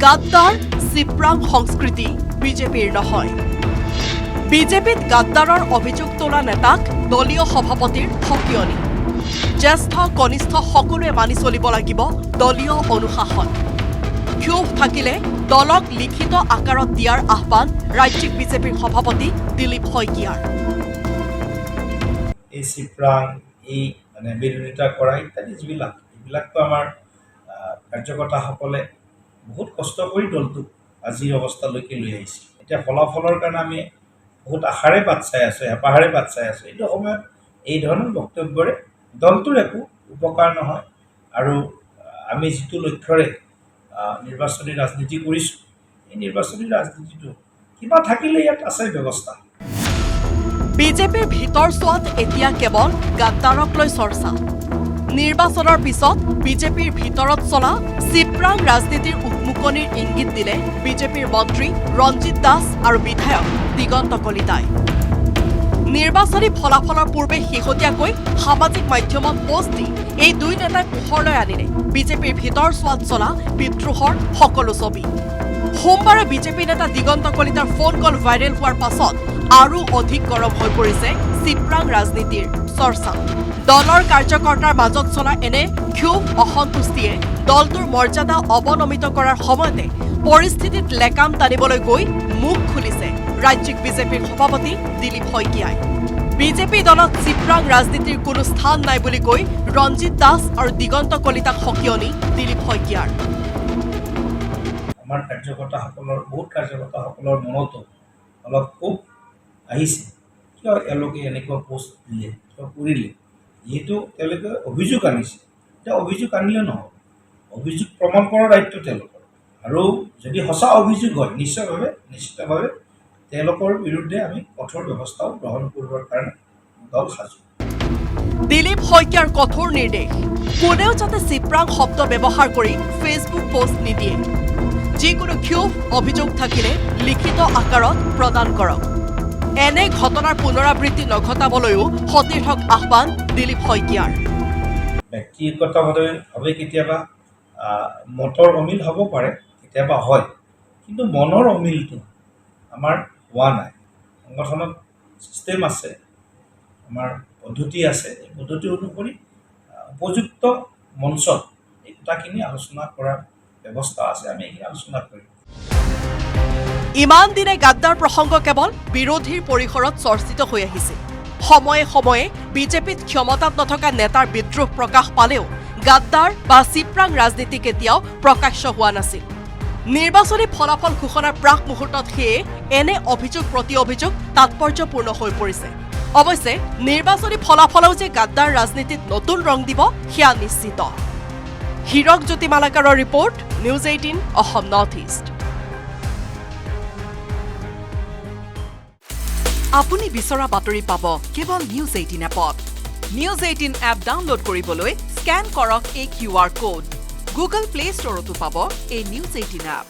গাদ্দাৰ চিপ্ৰাং সংস্কৃতি বিজেপিৰ নহয়। বিজেপিত গাদ্দাৰৰ অভিযোগ তোলা নেতাক দলীয় সভাপতিৰ সকিয়নি। জ্যেষ্ঠ কনিষ্ঠ সকলোৱে মানি চলিব লাগিব দলীয় অনুশাসন। ক্ষোভ থাকিলে দলক লিখিত আকাৰত দিয়াৰ আহ্বান ৰাজ্যিক বিজেপিৰ সভাপতি দিলীপ শইকীয়াৰ। এই চিপ্ৰাং এই বিৰোধিতা কৰা ইত্যাদি এইবিলাকতো আমাৰ কাৰ্যকৰ্তাসকলে বহুত কষ্ট কৰি দলটোক আজিৰ অৱস্থালৈকে লৈ আহিছে। এতিয়া ফলাফলৰ কাৰণে আমি বহুত আশাৰে বাট চাই আছোঁ, হেঁপাহেৰে বাট চাই আছোঁ। এইটো সময়ত এই ধৰণৰ বক্তব্যৰে দলটোৰ একো উপকাৰ নহয়। আৰু আমি যিটো লক্ষ্যৰে নিৰ্বাচনী ৰাজনীতি কৰিছোঁ, এই নিৰ্বাচনী ৰাজনীতিটো কিবা থাকিলে ইয়াত আছে ব্যৱস্থা। বিজেপিৰ ভিতৰ চোৱাত এতিয়া কেৱল গাদ্দাৰক লৈ চৰ্চা। নিৰ্বাচনৰ পিছত বিজেপিৰ ভিতৰত চলা চিপ্ৰাং ৰাজনীতিৰ উকমুকনিৰ ইংগিত দিলে বিজেপিৰ মন্ত্ৰী ৰঞ্জিত দাস আৰু বিধায়ক দিগন্ত কলিতাই। নিৰ্বাচনী ফলাফলৰ পূৰ্বে শেহতীয়াকৈ সামাজিক মাধ্যমত পোষ্ট দি এই দুই নেতাই পোহৰলৈ আনিলে বিজেপিৰ ভিতৰ চোৱাত চলা বিদ্ৰোহৰ সকলো ছবি। সোমবাৰে বিজেপি নেতা দিগন্ত কলিতাৰ ফোন কল ভাইৰেল হোৱাৰ পাছত আৰু অধিক গৰম হৈ পৰিছে চিপ্ৰাং ৰাজনীতিৰ চৰ্চা। দলৰ কাৰ্যকৰ্তাৰ মাজত চলা এনে ক্ষোভ অসন্তুষ্টিয়ে দলটোৰ মৰ্যাদা অৱনমিত কৰাৰ সময়তে পৰিস্থিতিত লেকাম টানিবলৈ গৈ মুখ খুলিছে ৰাজ্যিক বিজেপিৰ সভাপতি দিলীপ শইকীয়াই। বিজেপি দলত চিপ্ৰাং ৰাজনীতিৰ কোনো স্থান নাই বুলি কৈ ৰঞ্জিত দাস আৰু দিগন্ত কলিতাক সকিয়নি দিলীপ শইকীয়াৰ। আমাৰ বহুত কাৰ্যকৰ্তাসকলৰ মনতো অলপ ক্ষোভ আহিছে। কিয় এওঁলোকে এনেকুৱা পোষ্ট দিলে, কিয় কৰিলে? যিহেতু তেওঁলোকে অভিযোগ আনিছে, এতিয়া অভিযোগ আনিলে নহ'ব, অভিযোগ প্ৰমাণ কৰাৰ দায়িত্ব তেওঁলোকৰ। আৰু যদি সঁচা অভিযোগ হয় নিশ্চিতভাৱে তেওঁলোকৰ বিৰুদ্ধে আমি কঠোৰ ব্যৱস্থাও গ্ৰহণ কৰিবৰ কাৰণে দল সাজু। দিলীপ শইকীয়াৰ কঠোৰ নিৰ্দেশ, কোনেও যাতে চিপ্ৰাং শব্দ ব্যৱহাৰ কৰি ফেচবুক পোষ্ট নিদিয়ে। যিকোনো ক্ষোভ অভিযোগ থাকিলে লিখিত আকাৰত প্ৰদান কৰক। এনে ঘটনাৰ পুনৰাবৃত্তি নঘটাবলৈও সতীৰ্থক আহ্বান দিলীপ শইকীয়াৰ। ব্যক্তিগতভাৱে কেতিয়াবা মতৰ অমিল হ'ব পাৰে, কেতিয়াবা হয়, কিন্তু মনৰ অমিলটো আমাৰ হোৱা নাই। সংগঠনত ছিষ্টেম আছে, আমাৰ পদ্ধতি আছে। এই পদ্ধতি অনুসৰি উপযুক্ত মঞ্চত এই কথাখিনি আলোচনা কৰাৰ ব্যৱস্থা আছে। আমি এইখিনি আলোচনা কৰিম। ইমান দিনে গাদ্দাৰ প্ৰসংগ কেৱল বিৰোধীৰ পৰিসৰত চৰ্চিত হৈ আহিছিল। সময়ে সময়ে বিজেপিত ক্ষমতাত নথকা নেতাৰ বিদ্ৰোহ প্ৰকাশ পালেও গাদ্দাৰ বা চিপ্ৰাং ৰাজনীতি কেতিয়াও প্ৰকাশ্য হোৱা নাছিল। নিৰ্বাচনী ফলাফল ঘোষণাৰ প্ৰাক মুহূৰ্তত সেয়ে এনে অভিযোগ প্ৰতি অভিযোগ তাৎপৰ্যপূৰ্ণ হৈ পৰিছে। অৱশ্যে নিৰ্বাচনী ফলাফলেও যে গাদ্দাৰ ৰাজনীতিত নতুন ৰং দিব সেয়া নিশ্চিত। হীৰক জ্যোতি মালাকাৰৰ report, news 18 Assam north east. আপুনি বিচৰা বাতৰি পাব কেৱল নিউজ 18 এপত। নিউজ 18 এপ ডাউনলোড কৰিবলৈ স্কেন কৰক এই QR কোড। গুগল প্লে ষ্টৰতো পাব এই নিউজ 18 এপ।